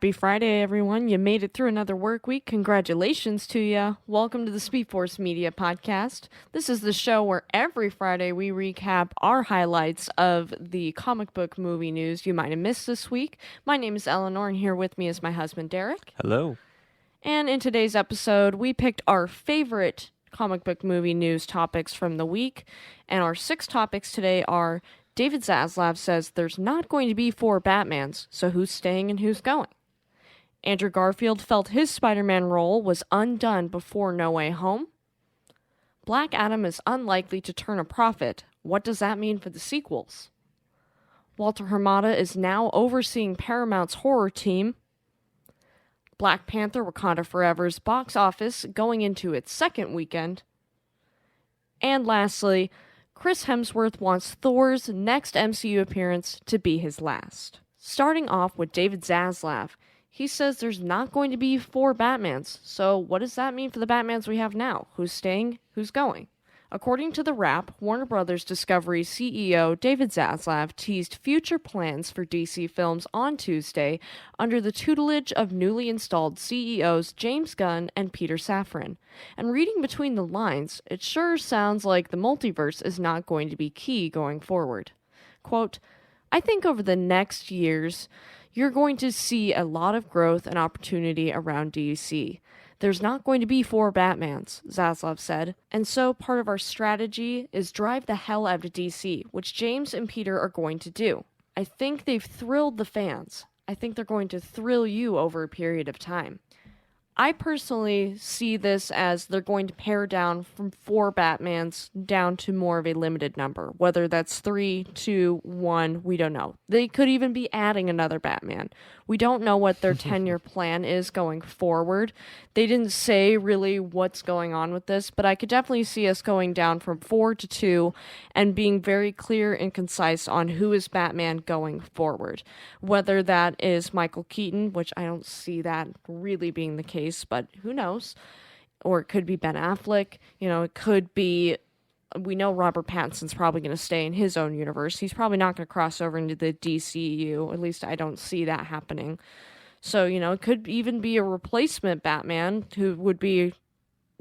Happy Friday, everyone. You made it through another work week. Congratulations to you. Welcome to the Speed Force Media Podcast. This is the show where every Friday we recap our highlights of the comic book movie news you might have missed this week. My name is Eleanor, and here with me is my husband, Derek. Hello. And in today's episode, we picked our favorite comic book movie news topics from the week. And our 6 topics today are: David Zaslav says there's not going to be 4 Batmans, so who's staying and who's going? Andrew Garfield felt his Spider-Man role was undone before No Way Home. Black Adam is unlikely to turn a profit. What does that mean for the sequels? Walter Hamada is now overseeing Paramount's horror team. Black Panther Wakanda Forever's box office going into its second weekend. And lastly, Chris Hemsworth wants Thor's next MCU appearance to be his last. Starting off with David Zaslav, he says there's not going to be 4 Batmans, so what does that mean for the Batmans we have now? Who's staying? Who's going? According to The Wrap, Warner Bros. Discovery CEO David Zaslav teased future plans for DC films on Tuesday under the tutelage of newly installed CEOs James Gunn and Peter Safran. And reading between the lines, it sure sounds like the multiverse is not going to be key going forward. Quote, "I think over the next years, you're going to see a lot of growth and opportunity around DC. There's not going to be 4 Batmans," Zaslav said, "and so part of our strategy is drive the hell out of DC, which James and Peter are going to do. I think they've thrilled the fans. I think they're going to thrill you over a period of time." I personally see this as they're going to pare down from 4 Batmans down to more of a limited number. Whether that's 3, 2, 1, we don't know. They could even be adding another Batman. We don't know what their 10-year plan is going forward. They didn't say really what's going on with this, but I could definitely see us going down from 4 to 2 and being very clear and concise on who is Batman going forward. Whether that is Michael Keaton, which I don't see that really being the case, but who knows? Or it could be Ben Affleck. It could be, we know Robert Pattinson's probably going to stay in his own universe. He's probably not going to cross over into the DCU. At least I don't see that happening. So, it could even be a replacement Batman who would be,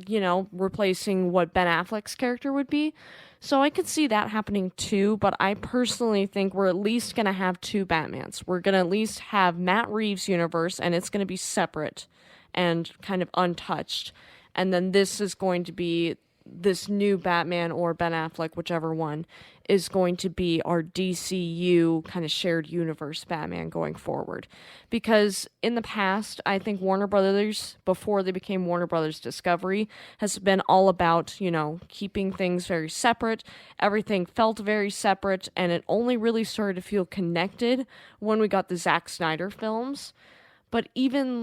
replacing what Ben Affleck's character would be. So I could see that happening too, but I personally think we're at least going to have 2 Batmans. We're going to at least have Matt Reeves' universe, and it's going to be separate and kind of untouched. And then this is going to be this new Batman or Ben Affleck, whichever one, is going to be our DCU kind of shared universe Batman going forward. Because in the past, I think Warner Brothers, before they became Warner Brothers Discovery, has been all about, keeping things very separate. Everything felt very separate, and it only really started to feel connected when we got the Zack Snyder films. But even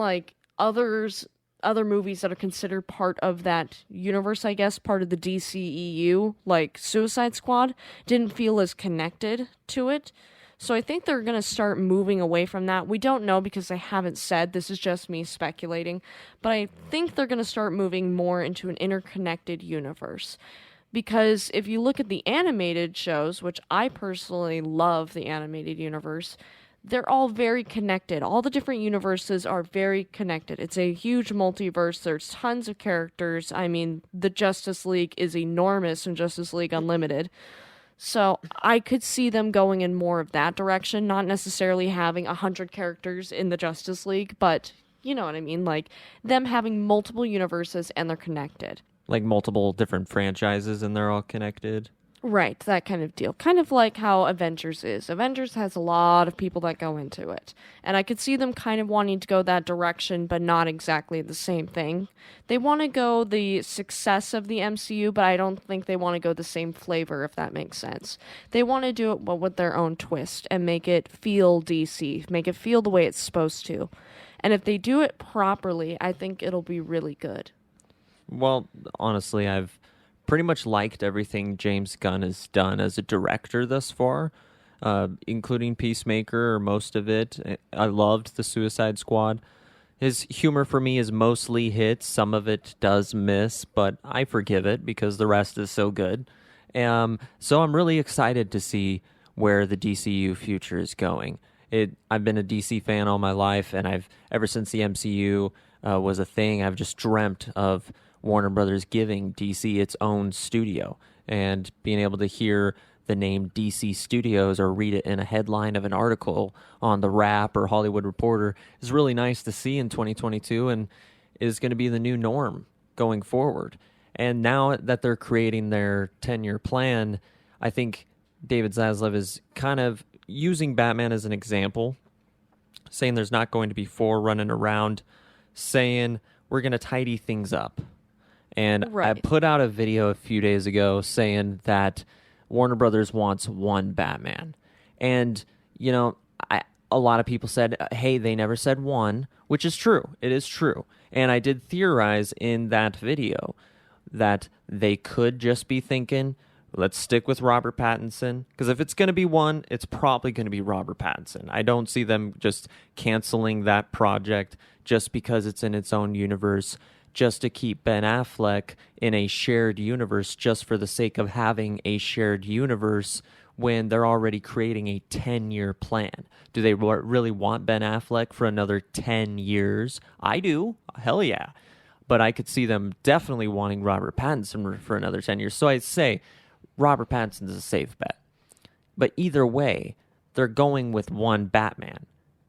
other movies that are considered part of that universe, I guess, part of the DCEU, like Suicide Squad, didn't feel as connected to it. So I think they're going to start moving away from that. We don't know because they haven't said. This is just me speculating. But I think they're going to start moving more into an interconnected universe. Because if you look at the animated shows, which I personally love the animated universe, they're all very connected. All the different universes are very connected. It's a huge multiverse. There's tons of characters. I mean, the Justice League is enormous in Justice League Unlimited. So I could see them going in more of that direction, not necessarily having 100 characters in the Justice League, but you know what I mean? Like them having multiple universes and they're connected. Like multiple different franchises and they're all connected. Right, that kind of deal. Kind of like how Avengers is. Avengers has a lot of people that go into it. And I could see them kind of wanting to go that direction, but not exactly the same thing. They want to go the success of the MCU, but I don't think they want to go the same flavor, if that makes sense. They want to do it with their own twist and make it feel DC, make it feel the way it's supposed to. And if they do it properly, I think it'll be really good. Well, honestly, I've pretty much liked everything James Gunn has done as a director thus far, including Peacemaker, or most of it. I loved the Suicide Squad. His humor for me is mostly hits. Some of it does miss, but I forgive it because the rest is so good. So I'm really excited to see where the DCU future is going. I've been a DC fan all my life, and I've ever since the MCU was a thing, I've just dreamt of Warner Brothers giving DC its own studio, and being able to hear the name DC Studios or read it in a headline of an article on the Wrap or Hollywood Reporter is really nice to see in 2022, and is going to be the new norm going forward. And now that they're creating their 10-year plan, I think David Zaslav is kind of using Batman as an example, saying there's not going to be four running around, saying we're going to tidy things up. And Right. I put out a video a few days ago saying that Warner Brothers wants one Batman. And, you know, a lot of people said, hey, they never said one, which is true. It is true. And I did theorize in that video that they could just be thinking, let's stick with Robert Pattinson. Because if it's going to be one, it's probably going to be Robert Pattinson. I don't see them just canceling that project just because it's in its own universe, just to keep Ben Affleck in a shared universe just for the sake of having a shared universe when they're already creating a 10-year plan. Do they really want Ben Affleck for another 10 years? I do. Hell yeah. But I could see them definitely wanting Robert Pattinson for another 10 years. So I'd say Robert Pattinson is a safe bet. But either way, they're going with one Batman.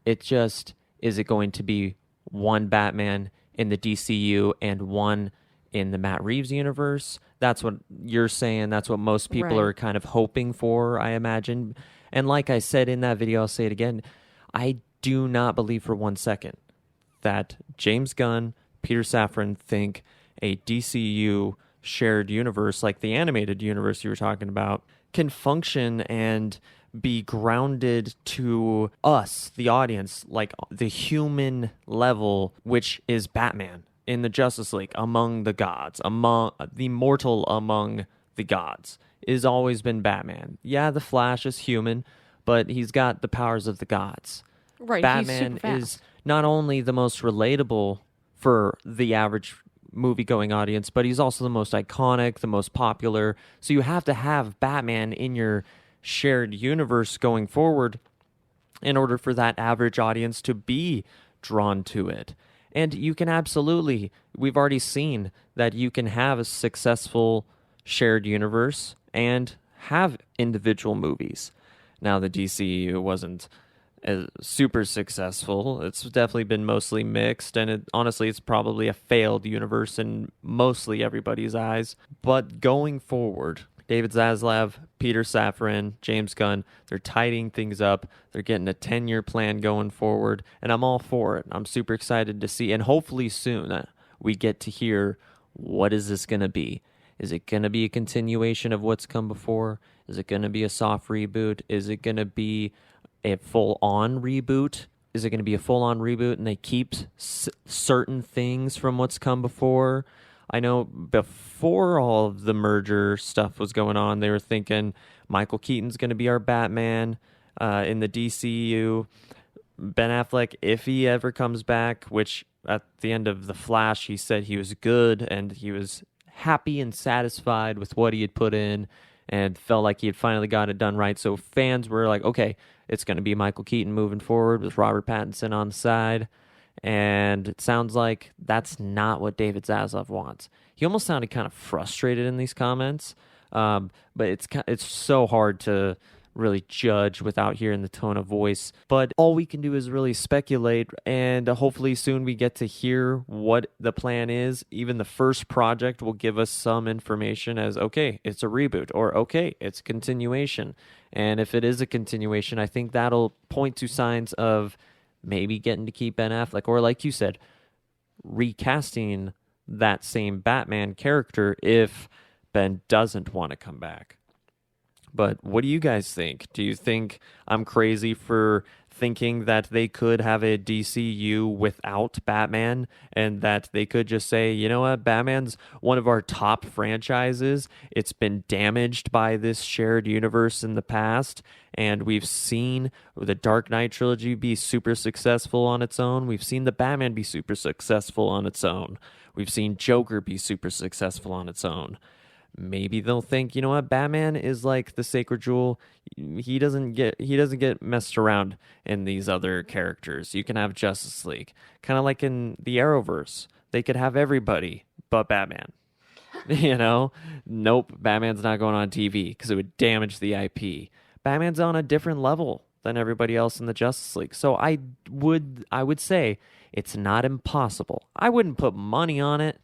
It just, is it going to be one Batman in the DCU and one in the Matt Reeves universe? That's what you're saying. That's what most people Right. are kind of hoping for, I imagine. And like I said in that video, I'll say it again, I do not believe for 1 second that James Gunn, Peter Safran think a DCU shared universe, like the animated universe you were talking about, can function and be grounded to us, the audience, like the human level, which is Batman in the Justice League, among the gods, among the mortal among the gods, is always been Batman. Yeah, the Flash is human, but he's got the powers of the gods. Right. Batman He's super is fast. not only the most relatable for the average movie-going audience, but he's also the most iconic, the most popular. So you have to have Batman in your shared universe going forward in order for that average audience to be drawn to it. And you can absolutely, we've already seen that you can have a successful shared universe and have individual movies. Now, the DCU wasn't super successful. It's definitely been mostly mixed, and honestly, it's probably a failed universe in mostly everybody's eyes. But going forward, David Zaslav, Peter Safran, James Gunn, they're tidying things up. They're getting a 10-year plan going forward, and I'm all for it. I'm super excited to see, and hopefully soon we get to hear, what is this going to be? Is it going to be a continuation of what's come before? Is it going to be a soft reboot? Is it going to be a full-on reboot? Is it going to be a full-on reboot and they keep certain things from what's come before? I know before all of the merger stuff was going on, they were thinking Michael Keaton's going to be our Batman in the DCU. Ben Affleck, if he ever comes back, which at the end of The Flash, he said he was good and he was happy and satisfied with what he had put in and felt like he had finally got it done right. So fans were like, okay, it's going to be Michael Keaton moving forward with Robert Pattinson on the side. And it sounds like that's not what David Zaslav wants. He almost sounded kind of frustrated in these comments, but it's so hard to really judge without hearing the tone of voice. But all we can do is really speculate, and hopefully soon we get to hear what the plan is. Even the first project will give us some information as, okay, it's a reboot, or okay, it's a continuation. And if it is a continuation, I think that'll point to signs of maybe getting to keep Ben Affleck, or like you said, recasting that same Batman character if Ben doesn't want to come back. But what do you guys think? Do you think I'm crazy for thinking that they could have a DCU without Batman and that they could just say, you know what, Batman's one of our top franchises. It's been damaged by this shared universe in the past, and we've seen the Dark Knight trilogy be super successful on its own. We've seen the Batman be super successful on its own. We've seen Joker be super successful on its own. maybe they'll think, you know what, Batman is like the sacred jewel. He doesn't get messed around in these other characters. You can have Justice League, kind of like in the Arrowverse. They could have everybody but Batman. Nope, Batman's not going on TV because it would damage the IP. Batman's on a different level than everybody else in the Justice League. So I would say it's not impossible. I wouldn't put money on it.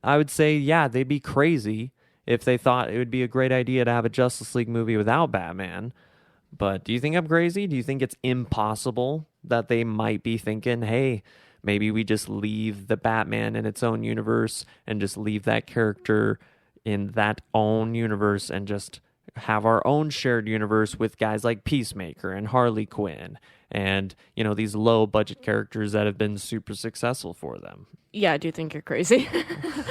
I would say, yeah, they'd be crazy if they thought it would be a great idea to have a Justice League movie without Batman. But do you think I'm crazy? Do you think it's impossible that they might be thinking, hey, maybe we just leave the Batman in its own universe and just leave that character in that own universe and just have our own shared universe with guys like Peacemaker and Harley Quinn and, these low budget characters that have been super successful for them? Yeah, I do think you're crazy.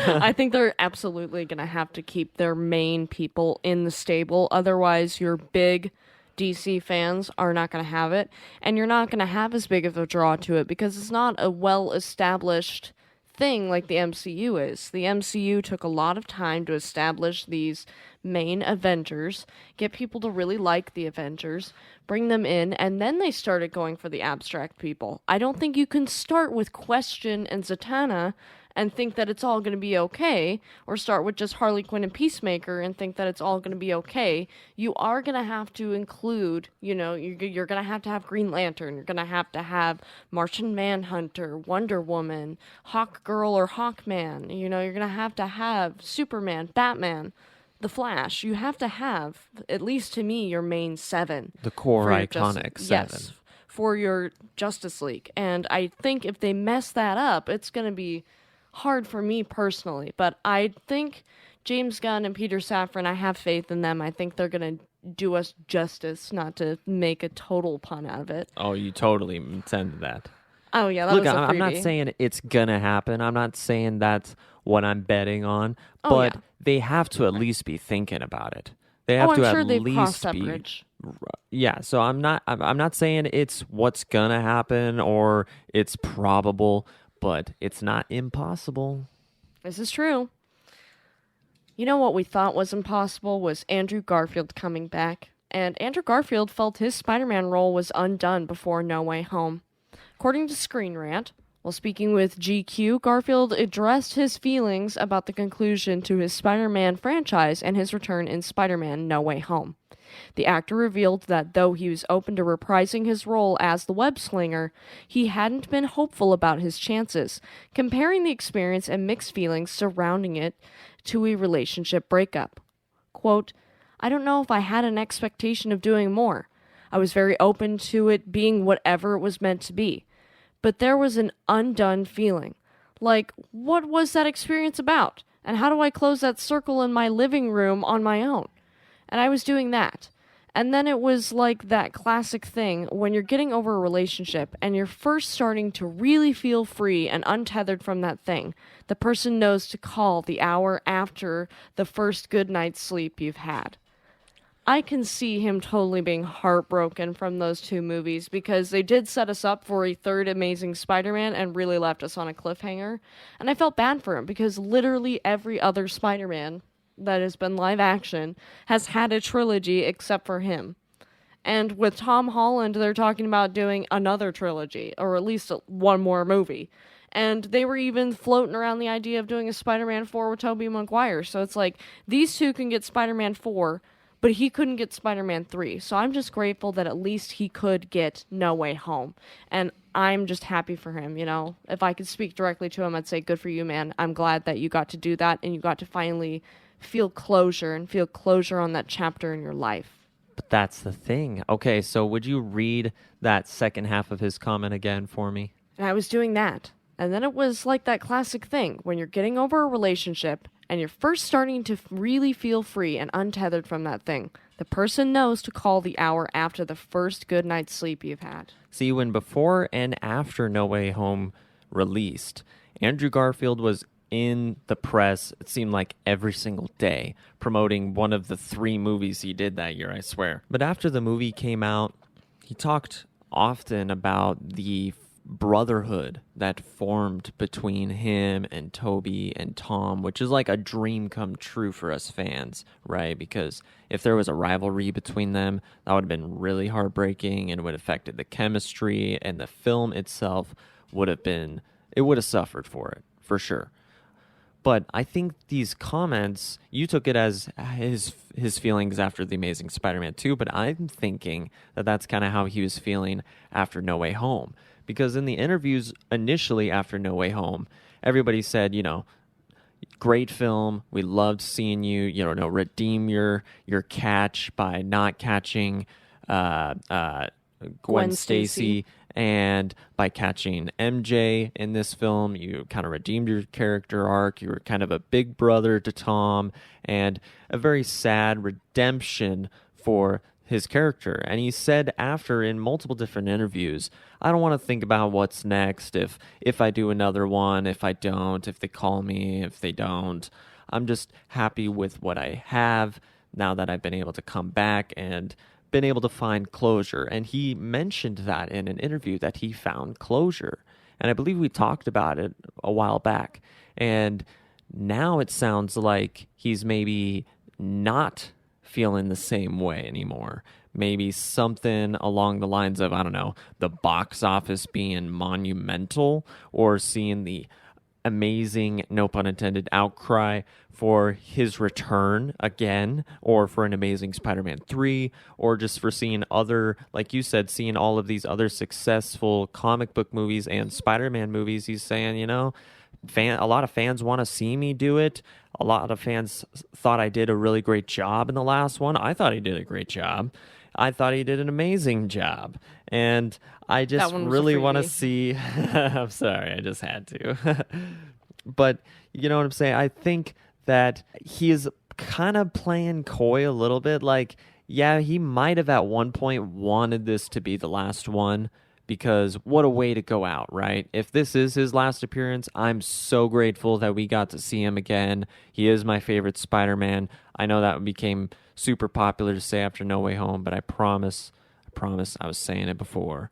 I think they're absolutely going to have to keep their main people in the stable. Otherwise, your big DC fans are not going to have it. And you're not going to have as big of a draw to it because it's not a well-established thing like the MCU is. The MCU took a lot of time to establish these main Avengers, get people to really like the Avengers, bring them in, and then they started going for the abstract people. I don't think you can start with Question and Zatanna and think that it's all going to be okay, or start with just Harley Quinn and Peacemaker and think that it's all going to be okay. You are going to have to include, you're going to have Green Lantern, you're going to have Martian Manhunter, Wonder Woman, Hawk Girl or Hawkman, you're going to have Superman, Batman, The Flash. You have to have, at least to me, your main seven. The core iconic seven. Yes, for your Justice League. And I think if they mess that up, it's going to be hard for me personally, but I think James Gunn and Peter Safran, I have faith in them. I think they're going to do us justice, not to make a total pun out of it. Oh, you totally intended that. Oh, yeah, that Look, was a freebie. I'm not saying it's going to happen. I'm not saying that's what I'm betting on, but they have to at least be thinking about it. They have to I'm sure at they've least crossed that be. bridge. Yeah, so I'm not saying it's what's going to happen or it's probable, but it's not impossible. This is true. You know what we thought was impossible was Andrew Garfield coming back. And Andrew Garfield felt his Spider-Man role was undone before No Way Home. According to Screen Rant, while speaking with GQ, Garfield addressed his feelings about the conclusion to his Spider-Man franchise and his return in Spider-Man No Way Home. The actor revealed that though he was open to reprising his role as the web-slinger, he hadn't been hopeful about his chances, comparing the experience and mixed feelings surrounding it to a relationship breakup. Quote, I don't know if I had an expectation of doing more. I was very open to it being whatever it was meant to be. But there was an undone feeling. Like, what was that experience about? And how do I close that circle in my living room on my own? And I was doing that. And then it was like that classic thing when you're getting over a relationship and you're first starting to really feel free and untethered from that thing. The person knows to call the hour after the first good night's sleep you've had. I can see him totally being heartbroken from those two movies because they did set us up for a third Amazing Spider-Man and really left us on a cliffhanger. And I felt bad for him because literally every other Spider-Man that has been live action has had a trilogy except for him. And with Tom Holland, they're talking about doing another trilogy, or at least one more movie. And they were even floating around the idea of doing a Spider-Man 4 with Tobey Maguire. So it's like, these two can get Spider-Man 4, but he couldn't get Spider-Man 3. So I'm just grateful that at least he could get No Way Home. And I'm just happy for him, If I could speak directly to him, I'd say, good for you, man. I'm glad that you got to do that and you got to finally feel closure on that chapter in your life. But that's the thing. Okay, so would you read that second half of his comment again for me? And I was doing that. And then it was like that classic thing when you're getting over a relationship and you're first starting to really feel free and untethered from that thing. The person knows to call the hour after the first good night's sleep you've had. See, when before and after No Way Home released, Andrew Garfield was in the press, it seemed like every single day, promoting one of the 3 movies he did that year, I swear. But after the movie came out, he talked often about the brotherhood that formed between him and Toby and Tom, which is like a dream come true for us fans, right? Because if there was a rivalry between them, that would have been really heartbreaking and would have affected the chemistry, and the film itself would have been, it would have suffered for it, for sure. But I think these comments, you took it as his feelings after The Amazing Spider-Man 2, but I'm thinking that that's kind of how he was feeling after No Way Home. Because in the interviews initially after No Way Home, everybody said, great film. We loved seeing you, redeem your catch by not catching Gwen Stacy, and by catching MJ in this film. You kind of redeemed your character arc. You were kind of a big brother to Tom, and a very sad redemption for his character. And he said after, in multiple different interviews, I don't want to think about what's next, if I do another one, if I don't, if they call me, if they don't. I'm just happy with what I have now that I've been able to come back and been able to find closure. And he mentioned that in an interview, that he found closure. And I believe we talked about it a while back. And now it sounds like he's maybe not feeling the same way anymore. Maybe something along the lines of, I don't know, the box office being monumental, or seeing the amazing, no pun intended, outcry for his return again, or for an Amazing Spider-Man 3, or just for seeing other, like you said, seeing all of these other successful comic book movies and Spider-Man movies. He's saying, a lot of fans want to see me do it. A lot of fans thought I did a really great job in the last one. I thought he did a great job. I thought he did an amazing job. And I just really want to see... I'm sorry, I just had to. But you know what I'm saying? I think that he is kind of playing coy a little bit. Like, yeah, he might have at one point wanted this to be the last one, because what a way to go out, right? If this is his last appearance, I'm so grateful that we got to see him again. He is my favorite Spider-Man. I know that became super popular to say after No Way Home, but I promise, I was saying it before.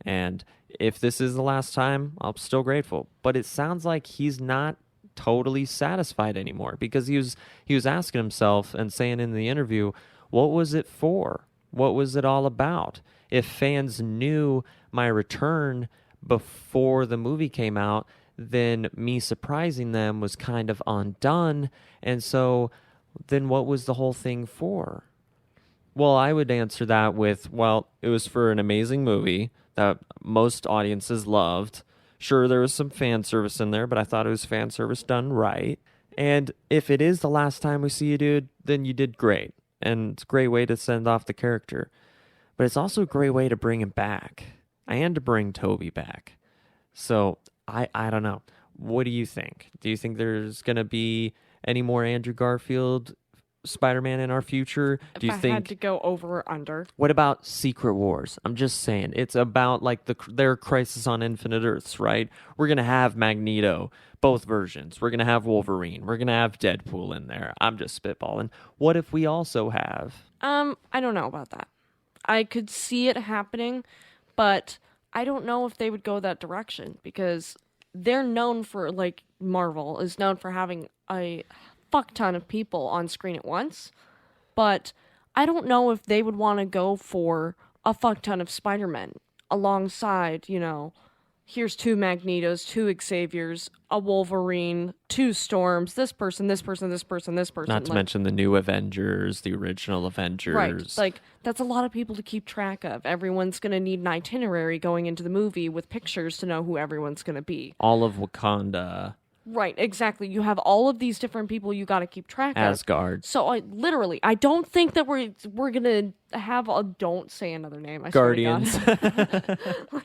And if this is the last time, I'm still grateful. But it sounds like he's not totally satisfied anymore, because he was asking himself and saying in the interview, what was it for? What was it all about? If fans knew my return before the movie came out, then me surprising them was kind of undone. And so then what was the whole thing for? Well, I would answer that with, well, it was for an amazing movie that most audiences loved. Sure, there was some fan service in there, but I thought it was fan service done right. And if it is the last time we see you, dude, then you did great. And it's a great way to send off the character. But it's also a great way to bring him back, and to bring Toby back. So I don't know. What do you think? Do you think there's going to be any more Andrew Garfield Spider-Man in our future? Do you think... had to go over or under. What about Secret Wars? I'm just saying. It's about like their Crisis on Infinite Earths, right? We're going to have Magneto, both versions. We're going to have Wolverine. We're going to have Deadpool in there. I'm just spitballing. What if we also have... I don't know about that. I could see it happening, but I don't know if they would go that direction, because they're known for, like, Marvel is known for having a fuck ton of people on screen at once, but I don't know if they would want to go for a fuck ton of Spider-Men alongside, here's 2 Magnetos, 2 Xaviers, a Wolverine, 2 Storms, this person, this person, this person, this person. Not to mention the new Avengers, the original Avengers. Right. Like, that's a lot of people to keep track of. Everyone's going to need an itinerary going into the movie with pictures to know who everyone's going to be. All of Wakanda. Right, exactly. You have all of these different people you got to keep track of. Asgard. So I don't think that we're going to have a... Don't say another name. I Guardians. Swear to God.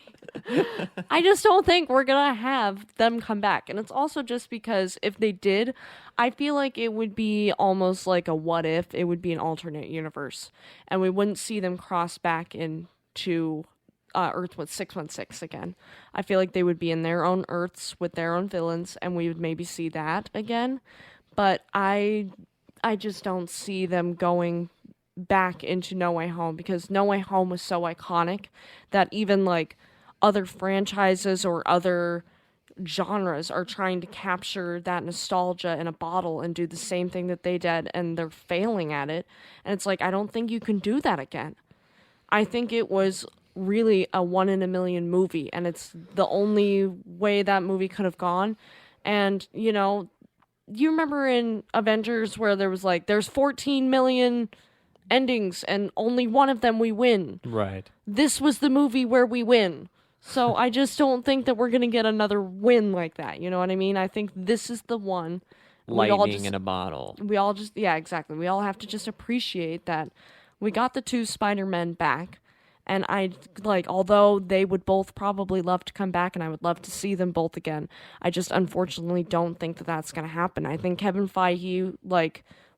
I just don't think we're going to have them come back. And it's also just because if they did, I feel like it would be almost like a what if. It would be an alternate universe. And we wouldn't see them cross back into Earth with 616 again. I feel like they would be in their own Earths with their own villains, and we would maybe see that again. But I just don't see them going back into No Way Home, because No Way Home was so iconic that even like other franchises or other genres are trying to capture that nostalgia in a bottle and do the same thing that they did, and they're failing at it. And it's like, I don't think you can do that again. I think it was really a 1 in a million movie, and it's the only way that movie could have gone. And, you know, you remember in Avengers where there was like, there's 14 million endings and only one of them we win. Right. This was the movie where we win. So I just don't think that we're going to get another win like that. You know what I mean? I think this is the one. Lightning in a bottle. We all just, yeah, exactly. We all have to just appreciate that we got the 2 Spider-Men back. And although they would both probably love to come back and I would love to see them both again, I just unfortunately don't think that that's going to happen. I think Kevin Feige,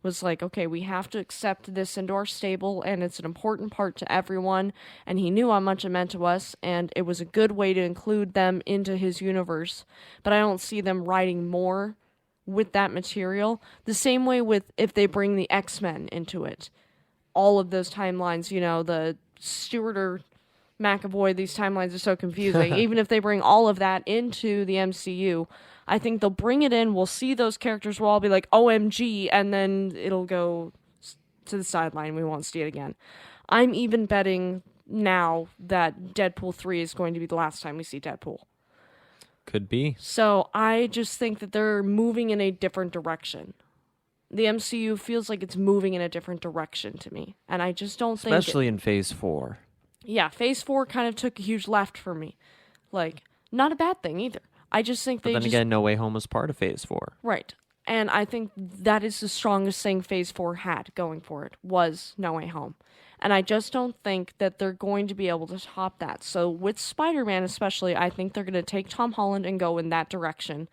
was like, okay, we have to accept this into our stable, and it's an important part to everyone, and he knew how much it meant to us, and it was a good way to include them into his universe, but I don't see them writing more with that material. The same way with if they bring the X-Men into it. All of those timelines, you know, the Stewart or McAvoy, these timelines are so confusing. Even if they bring all of that into the MCU, I think they'll bring it in, we'll see those characters, we'll all be like, OMG, and then it'll go to the sideline, we won't see it again. I'm even betting now that Deadpool 3 is going to be the last time we see Deadpool. Could be. So I just think that they're moving in a different direction. The MCU feels like it's moving in a different direction to me, and I just don't think... Especially in Phase 4. Yeah, Phase 4 kind of took a huge left for me. Not a bad thing either. I just think But then again, No Way Home was part of Phase 4. Right. And I think that is the strongest thing Phase 4 had going for it, was No Way Home. And I just don't think that they're going to be able to top that. So with Spider-Man especially, I think they're going to take Tom Holland and go in that direction.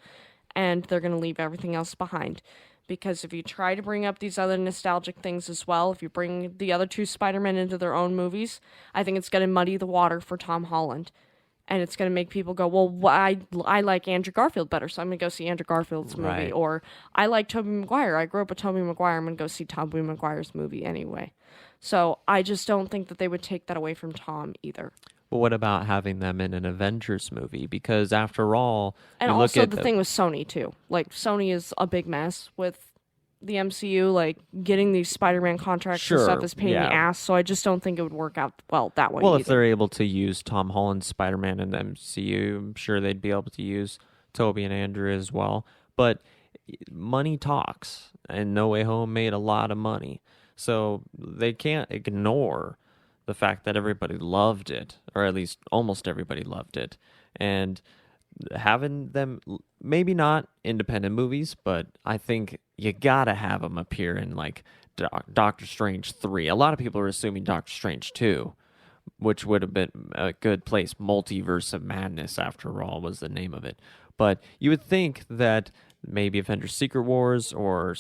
And they're going to leave everything else behind. Because if you try to bring up these other nostalgic things as well, if you bring the other 2 Spider-Men into their own movies, I think it's going to muddy the water for Tom Holland. And it's going to make people go, well, I like Andrew Garfield better, so I'm going to go see Andrew Garfield's movie. Right. Or, I like Tobey Maguire. I grew up with Tobey Maguire. I'm going to go see Tobey Maguire's movie anyway. So I just don't think that they would take that away from Tom either. Well, what about having them in an Avengers movie? Because after all... And also the thing with Sony, too. Sony is a big mess with the MCU, getting these Spider-Man contracts and stuff is pain in the ass, so I just don't think it would work out well that way. Well, if they're able to use Tom Holland's Spider-Man in the MCU, I'm sure they'd be able to use Tobey and Andrew as well. But money talks, and No Way Home made a lot of money. So they can't ignore the fact that everybody loved it, or at least almost everybody loved it. And having them, maybe not independent movies, but I think you gotta have them appear in Doctor Strange 3. A lot of people are assuming Doctor Strange 2, which would have been a good place. Multiverse of Madness, after all, was the name of it. But you would think that maybe Avengers Secret Wars or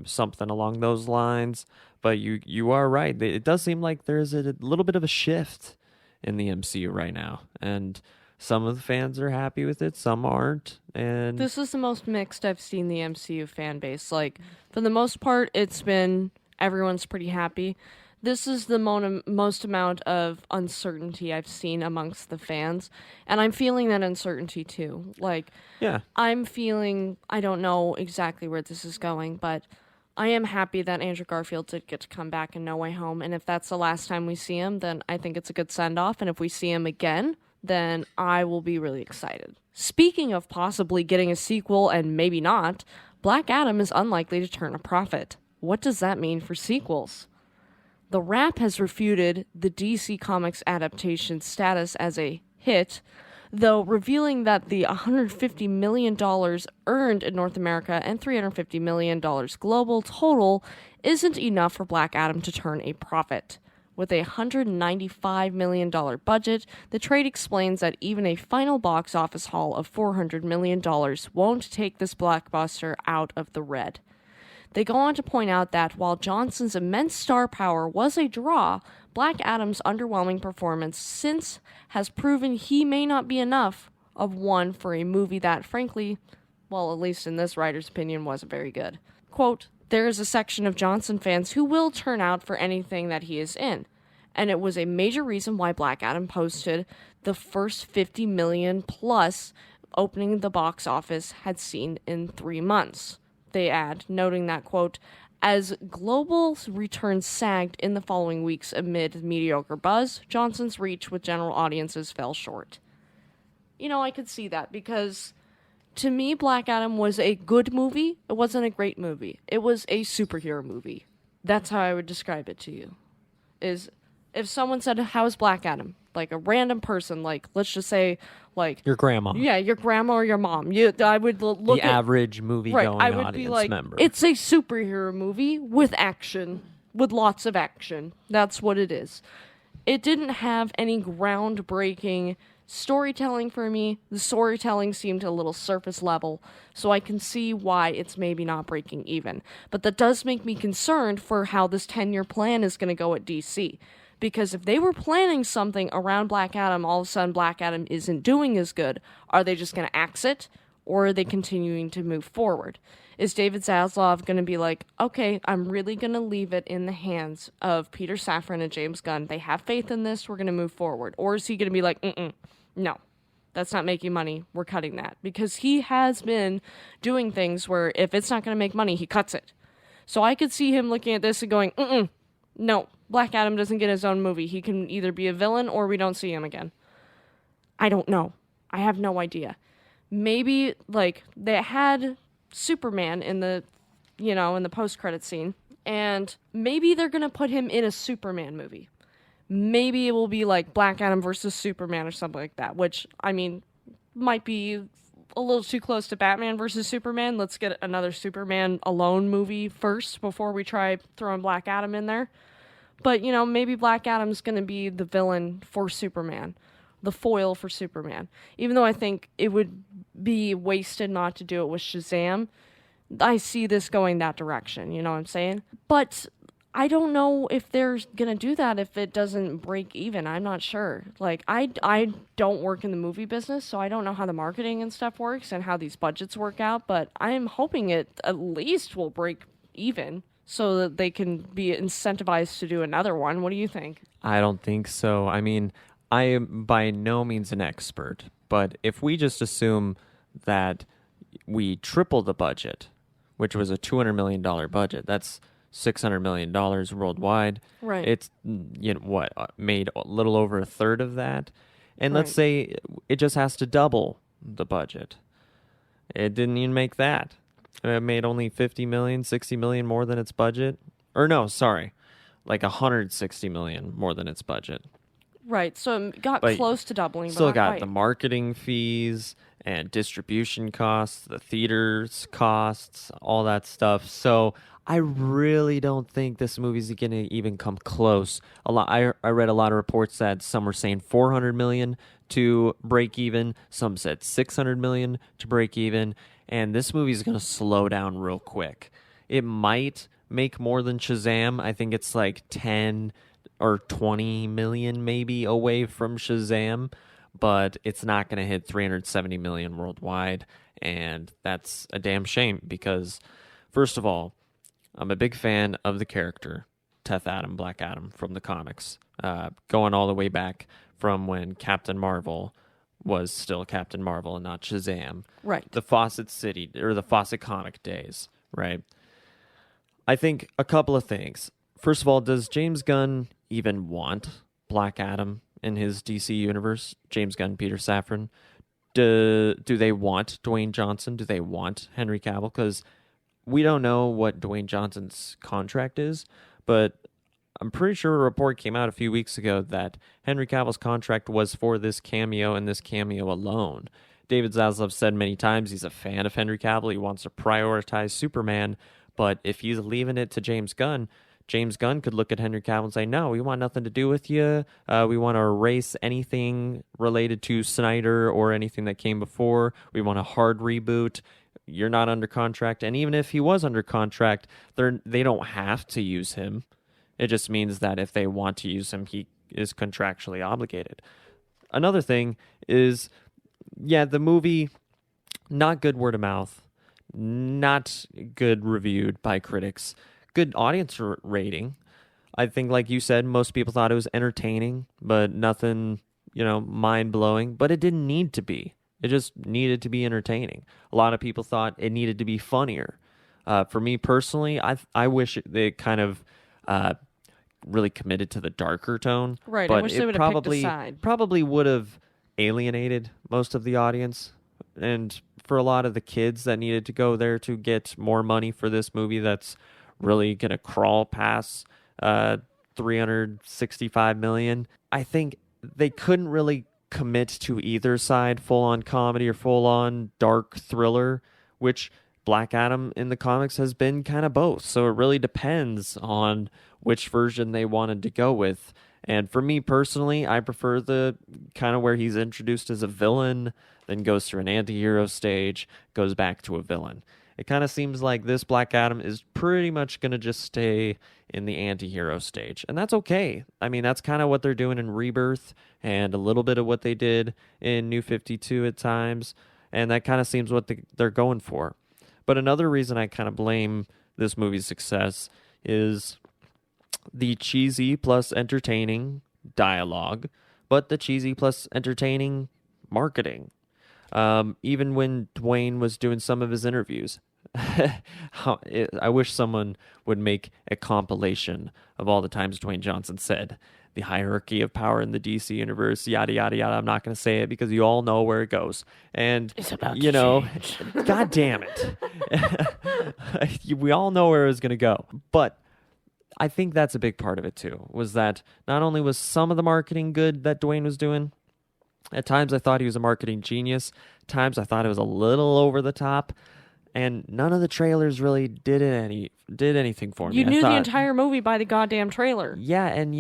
something along those lines. But you are right. It does seem like there's a little bit of a shift in the MCU right now. And some of the fans are happy with it, some aren't. And this is the most mixed I've seen the MCU fan base. For the most part, it's been everyone's pretty happy. This is the most amount of uncertainty I've seen amongst the fans, and I'm feeling that uncertainty too. Yeah, I'm feeling, I don't know exactly where this is going, but I am happy that Andrew Garfield did get to come back in No Way Home, and if that's the last time we see him, then I think it's a good send-off, and if we see him again, then I will be really excited. Speaking of possibly getting a sequel and maybe not, Black Adam is unlikely to turn a profit. What does that mean for sequels? The Wrap has refuted the DC Comics adaptation's status as a hit, though revealing that the $150 million earned in North America and $350 million global total isn't enough for Black Adam to turn a profit. With a $195 million budget, the trade explains that even a final box office haul of $400 million won't take this blockbuster out of the red. They go on to point out that while Johnson's immense star power was a draw, Black Adam's underwhelming performance since has proven he may not be enough of one for a movie that, frankly, well, at least in this writer's opinion, wasn't very good. Quote, "There is a section of Johnson fans who will turn out for anything that he is in. And it was a major reason why Black Adam posted the first 50 million plus opening the box office had seen in 3 months. They add, noting that, quote, as global returns sagged in the following weeks amid mediocre buzz, Johnson's reach with general audiences fell short. You know, I could see that because to me, Black Adam was a good movie. It wasn't a great movie. It was a superhero movie. That's how I would describe it to you. Is if someone said, how's Black Adam? Like a random person, like, let's just say, like... Your grandma. Yeah, your grandma or your mom. I would look the average movie-going I would audience be like, member. it's a superhero movie with action. With lots of action. That's what it is. It didn't have any groundbreaking storytelling for me. The storytelling seemed a little surface level, so I can see why it's maybe not breaking even. But that does make me concerned for how this 10-year plan is going to go at DC. Because if they were planning something around Black Adam, all of a sudden Black Adam isn't doing as good, are they just going to axe it, or are they continuing to move forward? Is David Zaslav going to be like, okay, I'm really going to leave it in the hands of Peter Safran and James Gunn. They have faith in this. We're going to move forward. Or is he going to be like, no, that's not making money. We're cutting that. Because he has been doing things where if it's not going to make money, he cuts it. So I could see him looking at this and going, no, Black Adam doesn't get his own movie. He can either be a villain or we don't see him again. I don't know. I have no idea. Maybe, like, they had Superman in the, in the post-credit scene, and maybe they're going to put him in a Superman movie. Maybe it will be like Black Adam versus Superman or something like that, which, I mean, might be a little too close to Batman versus Superman. Let's get another Superman alone movie first before we try throwing Black Adam in there. But, maybe Black Adam's going to be the villain for Superman, the foil for Superman. Even though I think it would be wasted not to do it with Shazam, I see this going that direction, you know what I'm saying? But I don't know if they're going to do that if it doesn't break even. I'm not sure. Like, I don't work in the movie business, so I don't know how the marketing and stuff works and how these budgets work out, but I'm hoping it at least will break even so that they can be incentivized to do another one. What do you think? I don't think so. I mean, I am by no means an expert, but if we just assume that we triple the budget, which was a $200 million budget, that's $600 million worldwide. Right. It's, made a little over a third of that. And let's say it just has to double the budget. It didn't even make that. It made only 50 million, 60 million more than its budget. Or no, sorry, like 160 million more than its budget. Right, so it got close to doubling. Still got quite. The marketing fees and distribution costs, the theaters costs, all that stuff. So I really don't think this movie's going to even come close. I read a lot of reports that some were saying 400 million to break even. Some said 600 million to break even. And this movie is going to slow down real quick. It might make more than Shazam. I think it's like 10 or 20 million maybe away from Shazam, but it's not going to hit 370 million worldwide. And that's a damn shame because, first of all, I'm a big fan of the character, Teth Adam, Black Adam, from the comics, going all the way back from when Captain Marvel was still Captain Marvel and not Shazam. Right. The Fawcett City, or the Fawcett comic days, right? I think a couple of things. First of all, does James Gunn even want Black Adam in his DC universe? James Gunn, Peter Safran. Do they want Dwayne Johnson? Do they want Henry Cavill? Because we don't know what Dwayne Johnson's contract is, but I'm pretty sure a report came out a few weeks ago that Henry Cavill's contract was for this cameo and this cameo alone. David Zaslav said many times he's a fan of Henry Cavill. He wants to prioritize Superman, but if he's leaving it to James Gunn could look at Henry Cavill and say, no, we want nothing to do with you. We want to erase anything related to Snyder or anything that came before. We want a hard reboot. You're not under contract. And even if he was under contract, they don't have to use him. It just means that if they want to use him, he is contractually obligated. Another thing is, the movie, not good word of mouth, not good reviewed by critics, good audience rating. I think, like you said, most people thought it was entertaining, but nothing, mind-blowing. But it didn't need to be. It just needed to be entertaining. A lot of people thought it needed to be funnier. For me personally, I wish they kind of really committed to the darker tone. Right, I but wish it they would have picked a side. probably would have alienated most of the audience. And for a lot of the kids that needed to go there to get more money for this movie that's really going to crawl past 365 million, I think they couldn't really commit to either side, full-on comedy or full-on dark thriller, which Black Adam in the comics has been kind of both. So it really depends on which version they wanted to go with. And for me personally, I prefer the kind of where he's introduced as a villain, then goes through an anti-hero stage, goes back to a villain. It kind of seems like this Black Adam is pretty much going to just stay in the anti-hero stage. And that's okay. I mean, that's kind of what they're doing in Rebirth and a little bit of what they did in New 52 at times. And that kind of seems what they're going for. But another reason I kind of blame this movie's success is the cheesy plus entertaining dialogue, but the cheesy plus entertaining marketing. Even when Dwayne was doing some of his interviews, I wish someone would make a compilation of all the times Dwayne Johnson said the hierarchy of power in the DC universe, yada, yada, yada. I'm not going to say it because you all know where it goes. And, it's about to change. God damn it. We all know where it was going to go. But I think that's a big part of it, too, was that not only was some of the marketing good that Dwayne was doing, at times I thought he was a marketing genius. At times I thought it was a little over the top. And none of the trailers really did anything for me. You knew the entire movie by the goddamn trailer. Yeah, and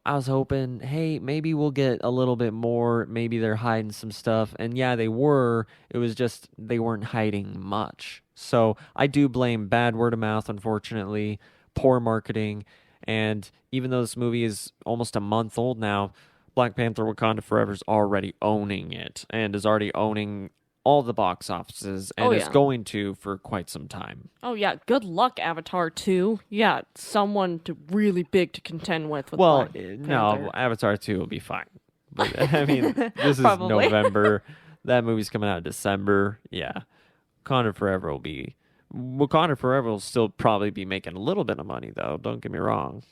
I was hoping, hey, maybe we'll get a little bit more. Maybe they're hiding some stuff. And yeah, they were. It was just they weren't hiding much. So I do blame bad word of mouth, unfortunately, poor marketing. And even though this movie is almost a month old now, Black Panther Wakanda Forever is already owning it and is already owning all the box offices and is going to for quite some time. Oh, yeah. Good luck, Avatar 2. Yeah, someone really big to contend with well, Black Panther. No, Avatar 2 will be fine. But, I mean, this is November. That movie's coming out in December. Yeah. Wakanda Forever will still probably be making a little bit of money, though. Don't get me wrong.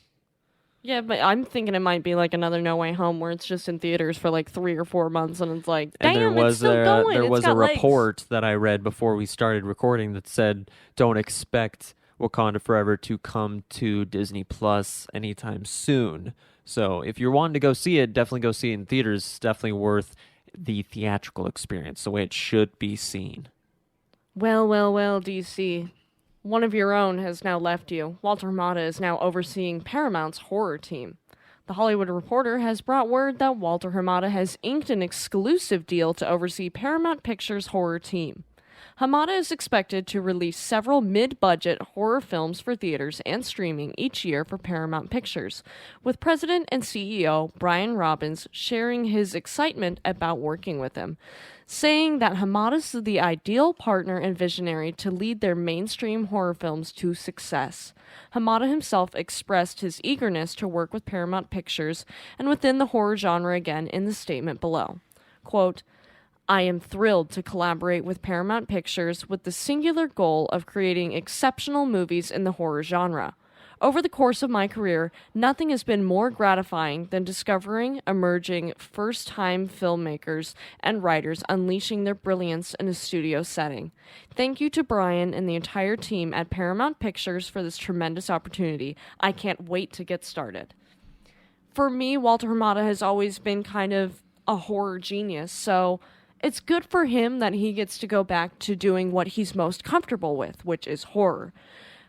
Yeah, but I'm thinking it might be like another No Way Home where it's just in theaters for like 3 or 4 months and it's like, damn, it's still going. There was a legs. report that I read before we started recording that said don't expect Wakanda Forever to come to Disney Plus anytime soon. So if you're wanting to go see it, definitely go see it in theaters. It's definitely worth the theatrical experience, the way it should be seen. Well, DC. One of your own has now left you. Walter Hamada is now overseeing Paramount's horror team. The Hollywood Reporter has brought word that Walter Hamada has inked an exclusive deal to oversee Paramount Pictures' horror team. Hamada is expected to release several mid-budget horror films for theaters and streaming each year for Paramount Pictures, with President and CEO Brian Robbins sharing his excitement about working with him, saying that Hamada is the ideal partner and visionary to lead their mainstream horror films to success. Hamada himself expressed his eagerness to work with Paramount Pictures and within the horror genre again in the statement below. Quote, I am thrilled to collaborate with Paramount Pictures with the singular goal of creating exceptional movies in the horror genre. Over the course of my career, nothing has been more gratifying than discovering emerging first-time filmmakers and writers unleashing their brilliance in a studio setting. Thank you to Brian and the entire team at Paramount Pictures for this tremendous opportunity. I can't wait to get started. For me, Walter Hamada has always been kind of a horror genius, so it's good for him that he gets to go back to doing what he's most comfortable with, which is horror.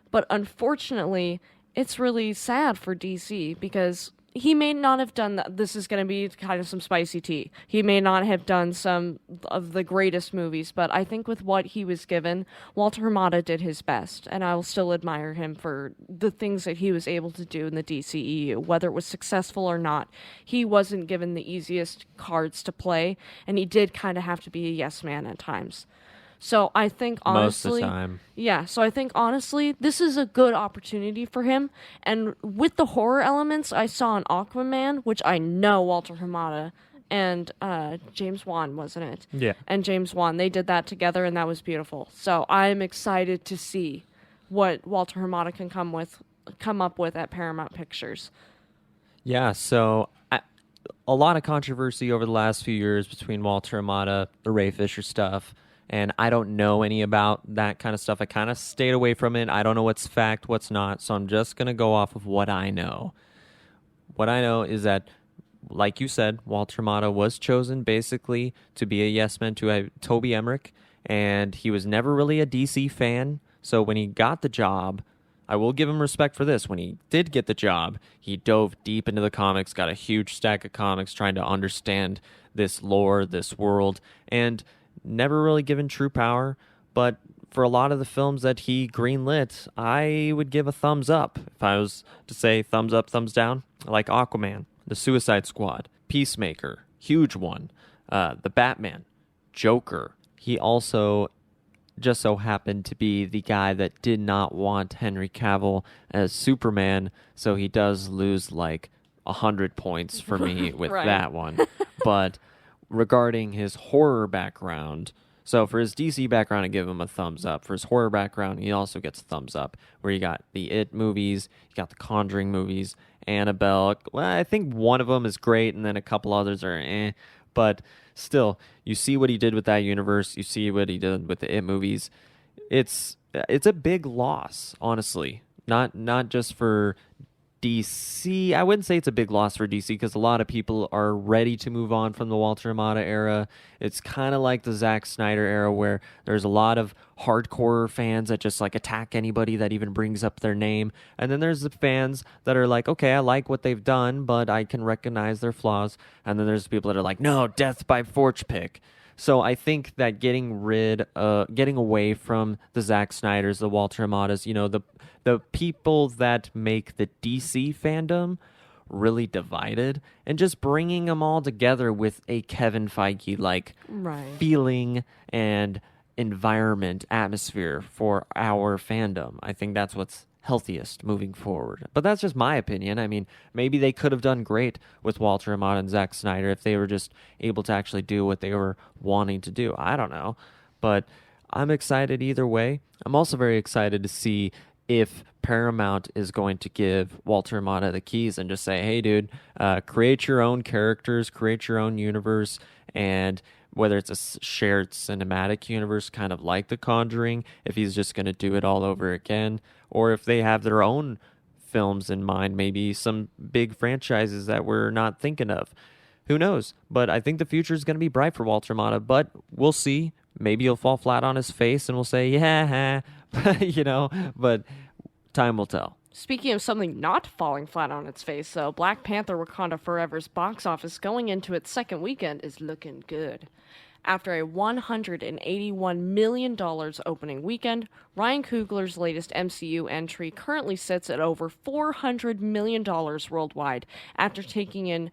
But unfortunately, it's really sad for DC because he may not have done that. This is going to be kind of some spicy tea. He may not have done some of the greatest movies, but I think with what he was given, Walter Hamada did his best, and I will still admire him for the things that he was able to do in the DCEU, whether it was successful or not. He wasn't given the easiest cards to play, and he did kind of have to be a yes man at times. So I think Most of the honestly, time. yeah, so I think honestly, this is a good opportunity for him. And with the horror elements, I saw in Aquaman, which I know Walter Hamada and James Wan, wasn't it? Yeah. And James Wan, they did that together, and that was beautiful. So I'm excited to see what Walter Hamada can come up with at Paramount Pictures. Yeah, so a lot of controversy over the last few years between Walter Amada, the Ray Fisher stuff, and I don't know any about that kind of stuff. I kind of stayed away from it. I don't know what's fact, what's not, so I'm just going to go off of what I know. What I know is that, like you said, Walter Amada was chosen basically to be a yes man to Toby Emmerich, and he was never really a DC fan, so when he got the job, I will give him respect for this. When he did get the job, he dove deep into the comics, got a huge stack of comics trying to understand this lore, this world, and never really given true power. But for a lot of the films that he greenlit, I would give a thumbs up. If I was to say thumbs up, thumbs down, like Aquaman, The Suicide Squad, Peacemaker, huge one, The Batman, Joker. He also just so happened to be the guy that did not want Henry Cavill as Superman, so he does lose like 100 points for me with Right. that one. But regarding his horror background, so for his DC background, I give him a thumbs up. For his horror background, he also gets a thumbs up, where you got the It movies, you got the Conjuring movies, Annabelle. Well, I think one of them is great, and then a couple others are eh. But still, you see what he did with that universe. You see what he did with the It movies. It's a big loss, honestly. Not just for DC. I wouldn't say it's a big loss for DC because a lot of people are ready to move on from the Walter Amada era. It's kind of like the Zack Snyder era where there's a lot of hardcore fans that just like attack anybody that even brings up their name. And then there's the fans that are like, okay, I like what they've done, but I can recognize their flaws. And then there's people that are like, no, death by forge pick. So I think that getting away from the Zack Snyders, the Walter Amadas, the people that make the DC fandom really divided, and just bringing them all together with a Kevin Feige like Right. feeling and environment, atmosphere for our fandom. I think that's what's healthiest moving forward. But that's just my opinion. I mean, maybe they could have done great with Walter Amada and Zack Snyder if they were just able to actually do what they were wanting to do. I don't know. But I'm excited either way. I'm also very excited to see if Paramount is going to give Walter Amada the keys and just say, hey, dude, create your own characters, create your own universe, and whether it's a shared cinematic universe, kind of like The Conjuring, if he's just going to do it all over again, or if they have their own films in mind, maybe some big franchises that we're not thinking of. Who knows? But I think the future is going to be bright for Walter Amada, but we'll see. Maybe he'll fall flat on his face and we'll say, yeah, but time will tell. Speaking of something not falling flat on its face, though, Black Panther Wakanda Forever's box office going into its second weekend is looking good. After a $181 million opening weekend, Ryan Coogler's latest MCU entry currently sits at over $400 million worldwide after taking in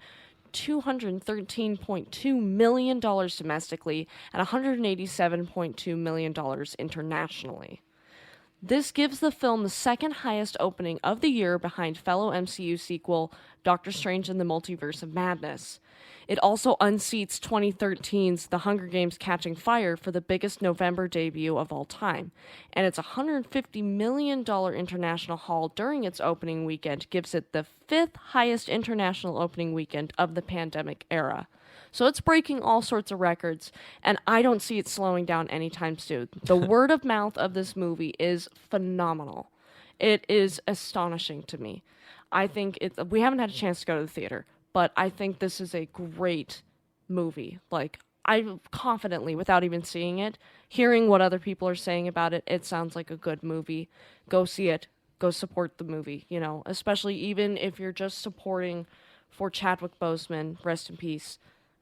$213.2 million domestically and $187.2 million internationally. This gives the film the second highest opening of the year behind fellow MCU sequel Doctor Strange in the Multiverse of Madness. It also unseats 2013's The Hunger Games Catching Fire for the biggest November debut of all time, and its $150 million international haul during its opening weekend gives it the fifth highest international opening weekend of the pandemic era. So it's breaking all sorts of records, and I don't see it slowing down anytime soon. The word of mouth of this movie is phenomenal. It is astonishing to me. I think we haven't had a chance to go to the theater, but I think this is a great movie. Like, I confidently, without even seeing it, hearing what other people are saying about it, it sounds like a good movie. Go see it. Go support the movie, especially even if you're just supporting for Chadwick Boseman, rest in peace.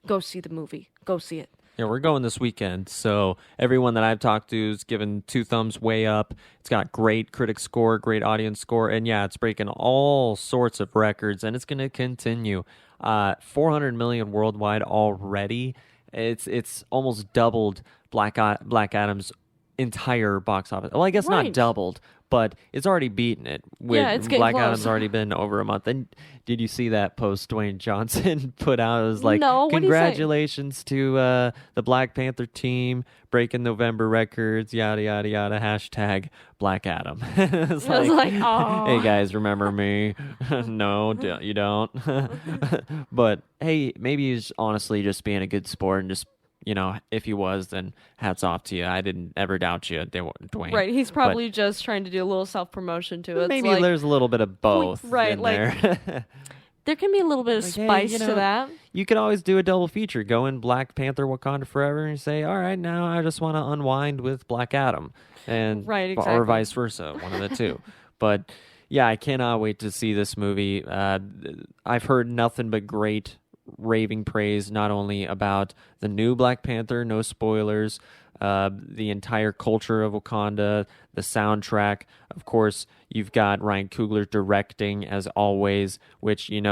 Go see the movie. Go see it. Yeah, we're going this weekend, so everyone that I've talked to is given 2 thumbs way up. It's got great critic score, great audience score, and yeah, it's breaking all sorts of records, and it's going to continue. 400 million worldwide already. It's almost doubled Black Adam's entire box office. Well, I guess Right. not doubled, but it's already beaten it. Yeah, it's getting Black close. Adam's already been over a month. And did you see that post Dwayne Johnson put out? It was like, No, what'd he say? congratulations to the Black Panther team breaking November records, yada, yada, yada, hashtag Black Adam. It's I was like, hey oh. guys, remember me? No, you don't. But hey, maybe he's honestly just being a good sport and just, if he was, then hats off to you. I didn't ever doubt you, Dwayne. Right, he's probably just trying to do a little self-promotion to it. Maybe It's like, there's a little bit of both right, in like, there. there can be a little bit of Like, hey, spice to that. You could always do a double feature. Go in Black Panther Wakanda Forever and say, all right, now I just want to unwind with Black Adam. And Right, or exactly. vice versa, one of the two. But yeah, I cannot wait to see this movie. I've heard nothing but great raving praise, not only about the new Black Panther, no spoilers, the entire culture of Wakanda, the soundtrack. Of course, you've got Ryan Coogler directing, as always, which, he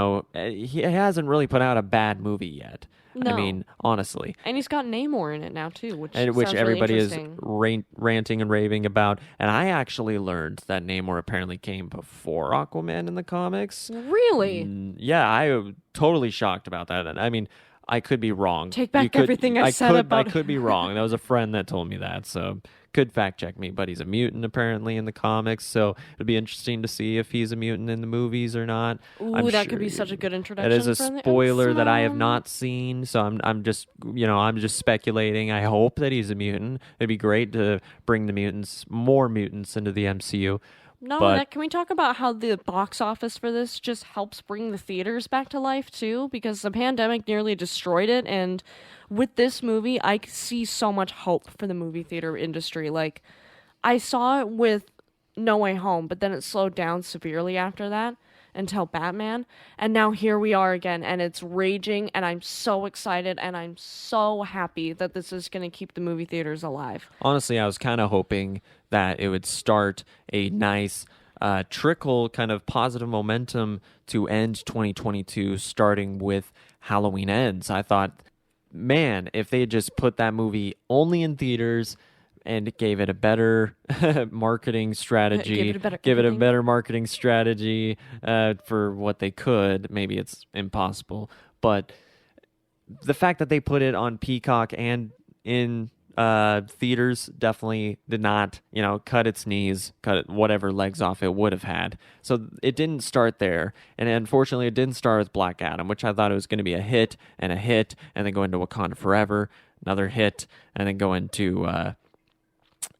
hasn't really put out a bad movie yet. No. I mean, honestly. And he's got Namor in it now, too, which And sounds which really everybody is interesting. ranting and raving about. And I actually learned that Namor apparently came before Aquaman in the comics. Really? Yeah, I was totally shocked about that. And I mean, I could be wrong. Take back everything I said about- I could be wrong. That was a friend that told me that, so could fact check me. But he's a mutant apparently in the comics, so it'd be interesting to see if he's a mutant in the movies or not. Ooh, that could be such a good introduction. That is a for the spoiler that I have MCU. not seen, so I'm just I'm just speculating. I hope that he's a mutant. It'd be great to bring more mutants into the MCU. Not But- only that, can we talk about how the box office for this just helps bring the theaters back to life too? Because the pandemic nearly destroyed it, and with this movie, I see so much hope for the movie theater industry. Like, I saw it with No Way Home, but then it slowed down severely after that until Batman, and now here we are again, and it's raging, and I'm so excited, and I'm so happy that this is going to keep the movie theaters alive. Honestly, I was kind of hoping that it would start a nice trickle, kind of positive momentum to end 2022, starting with Halloween Ends. I thought, man, if they had just put that movie only in theaters and gave it a better marketing strategy, Give it a better give it a everything. better marketing strategy for what they could. Maybe it's impossible, but the fact that they put it on Peacock and in theaters definitely did not, cut its knees, cut whatever legs off it would have had. So it didn't start there. And unfortunately, it didn't start with Black Adam, which I thought it was going to be a hit, and then go into Wakanda Forever, another hit, and then go into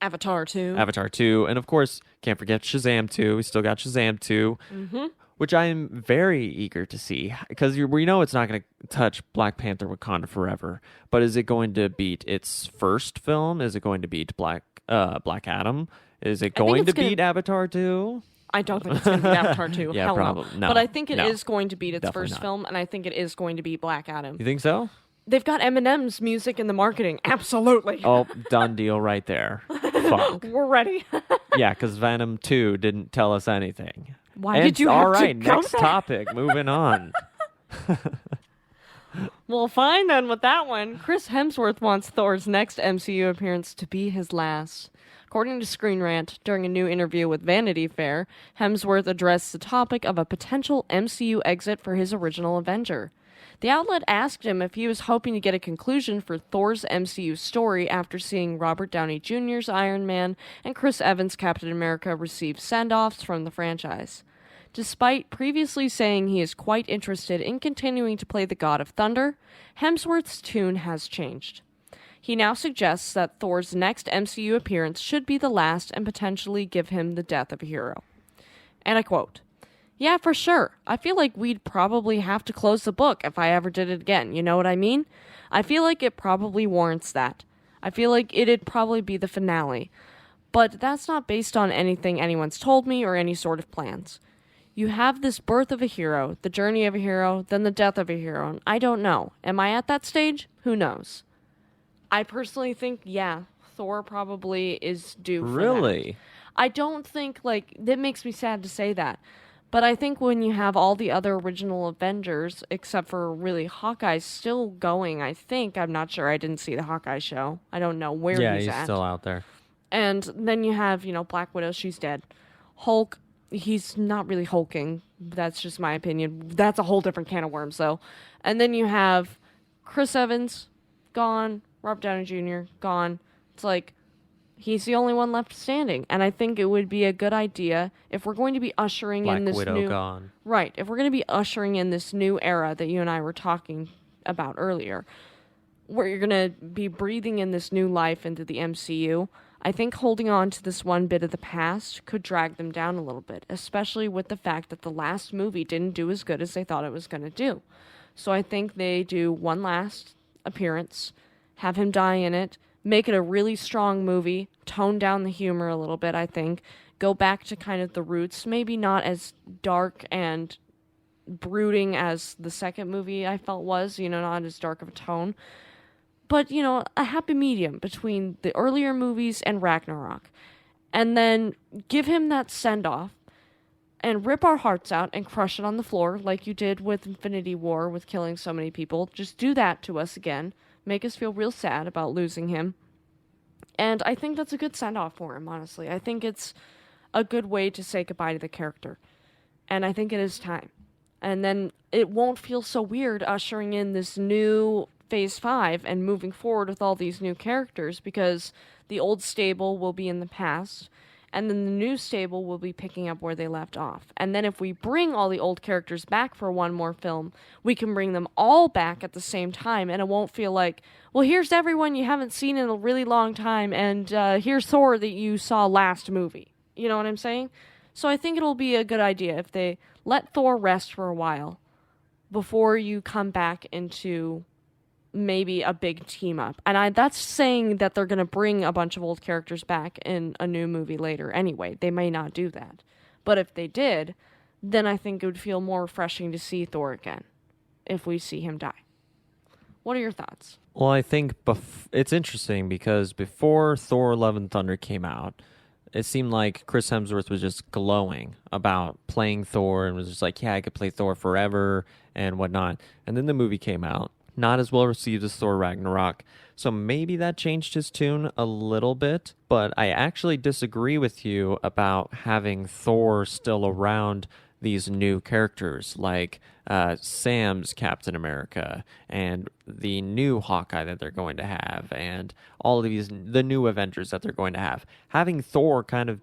Avatar 2. Avatar 2. And of course, can't forget Shazam 2. We still got Shazam 2. Mm-hmm. Which I am very eager to see, because we know it's not going to touch Black Panther Wakanda Forever, but is it going to beat its first film? Is it going to beat Black Adam? Is it going to it's gonna- beat Avatar 2? I don't think it's going to be Avatar 2. Yeah, Hell probably. No. But I think it is No. going to beat its Definitely first not. film, and I think it is going to be Black Adam. You think so? They've got Eminem's music in the marketing. Absolutely. Oh, done deal right there. Fuck. We're ready. Yeah, because Venom 2 didn't tell us anything. Why And did you all have right, to go next there? topic. Moving on. Well, fine then with that one. Chris Hemsworth wants Thor's next MCU appearance to be his last. According to Screen Rant, during a new interview with Vanity Fair, Hemsworth addressed the topic of a potential MCU exit for his original Avenger. The outlet asked him if he was hoping to get a conclusion for Thor's MCU story after seeing Robert Downey Jr.'s Iron Man and Chris Evans' Captain America receive send-offs from the franchise. Despite previously saying he is quite interested in continuing to play the God of Thunder, Hemsworth's tune has changed. He now suggests that Thor's next MCU appearance should be the last and potentially give him the death of a hero. And I quote, "Yeah, for sure. I feel like we'd probably have to close the book if I ever did it again, you know what I mean? I feel like it probably warrants that. I feel like it'd probably be the finale. But that's not based on anything anyone's told me or any sort of plans. You have this birth of a hero, the journey of a hero, then the death of a hero, and I don't know. Am I at that stage? Who knows?" I personally think, yeah, Thor probably is due for that. Really? I don't think, that makes me sad to say that. But I think when you have all the other original Avengers, except for really Hawkeye, still going, I'm not sure. I didn't see the Hawkeye show. I don't know where Yeah, he's he's at. still out there. And then you have, Black Widow, she's dead. Hulk, he's not really hulking. That's just my opinion. That's a whole different can of worms, though. And then you have Chris Evans, gone. Robert Downey Jr., gone. It's like, he's the only one left standing. And I think it would be a good idea if we're going to be ushering in this Widow new... gone. Right. If we're going to be ushering in this new era that you and I were talking about earlier, where you're going to be breathing in this new life into the MCU, I think holding on to this one bit of the past could drag them down a little bit, especially with the fact that the last movie didn't do as good as they thought it was going to do. So I think they do one last appearance, have him die in it, make it a really strong movie, tone down the humor a little bit, I think, go back to kind of the roots, maybe not as dark and brooding as the second movie I felt was, not as dark of a tone, but, a happy medium between the earlier movies and Ragnarok. And then give him that send-off and rip our hearts out and crush it on the floor like you did with Infinity War with killing so many people. Just do that to us again. Make us feel real sad about losing him. And I think that's a good send-off for him, honestly. I think it's a good way to say goodbye to the character. And I think it is time. And then it won't feel so weird ushering in this new Phase 5 and moving forward with all these new characters, because the old stable will be in the past, and then the new stable will be picking up where they left off. And then if we bring all the old characters back for one more film, we can bring them all back at the same time, and it won't feel like, well, here's everyone you haven't seen in a really long time, and here's Thor that you saw last movie. You know what I'm saying? So I think it'll be a good idea if they let Thor rest for a while before you come back into maybe a big team up. And that's saying that they're going to bring a bunch of old characters back in a new movie later anyway. They may not do that. But if they did, then I think it would feel more refreshing to see Thor again if we see him die. What are your thoughts? Well, I think it's interesting because before Thor Love and Thunder came out, it seemed like Chris Hemsworth was just glowing about playing Thor and was just like, yeah, I could play Thor forever and whatnot. And then the movie came out. Not as well received as Thor Ragnarok. So maybe that changed his tune a little bit. But I actually disagree with you about having Thor still around these new characters like Sam's Captain America and the new Hawkeye that they're going to have and all of the new Avengers that they're going to have. Having Thor kind of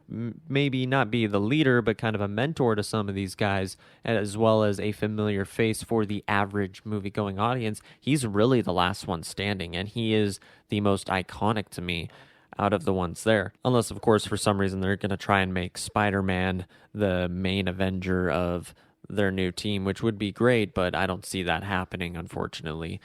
maybe not be the leader, but kind of a mentor to some of these guys, as well as a familiar face for the average movie-going audience, he's really the last one standing, and he is the most iconic to me out of the ones there. Unless, of course, for some reason they're going to try and make Spider-Man the main Avenger of their new team, which would be great, but I don't see that happening, unfortunately.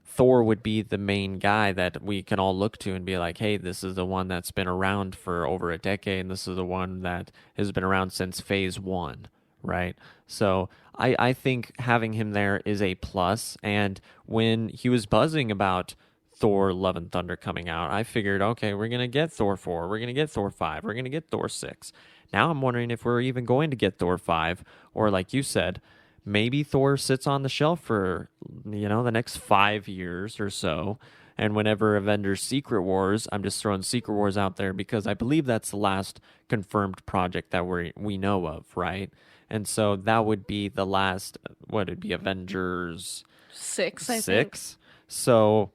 Thor would be the main guy that we can all look to and be like, hey, this is the one that's been around for over a decade, and this is the one that has been around since Phase 1, right? So I think having him there is a plus, and when he was buzzing about Thor Love and Thunder coming out, I figured, okay, we're going to get Thor 4, we're going to get Thor 5, we're going to get Thor 6. Now I'm wondering if we're even going to get Thor 5, or like you said, maybe Thor sits on the shelf for, the next 5 years or so, and whenever Avengers Secret Wars, I'm just throwing Secret Wars out there because I believe that's the last confirmed project that we know of, right? And so that would be the last, what would it be, Avengers 6, I think. 6? So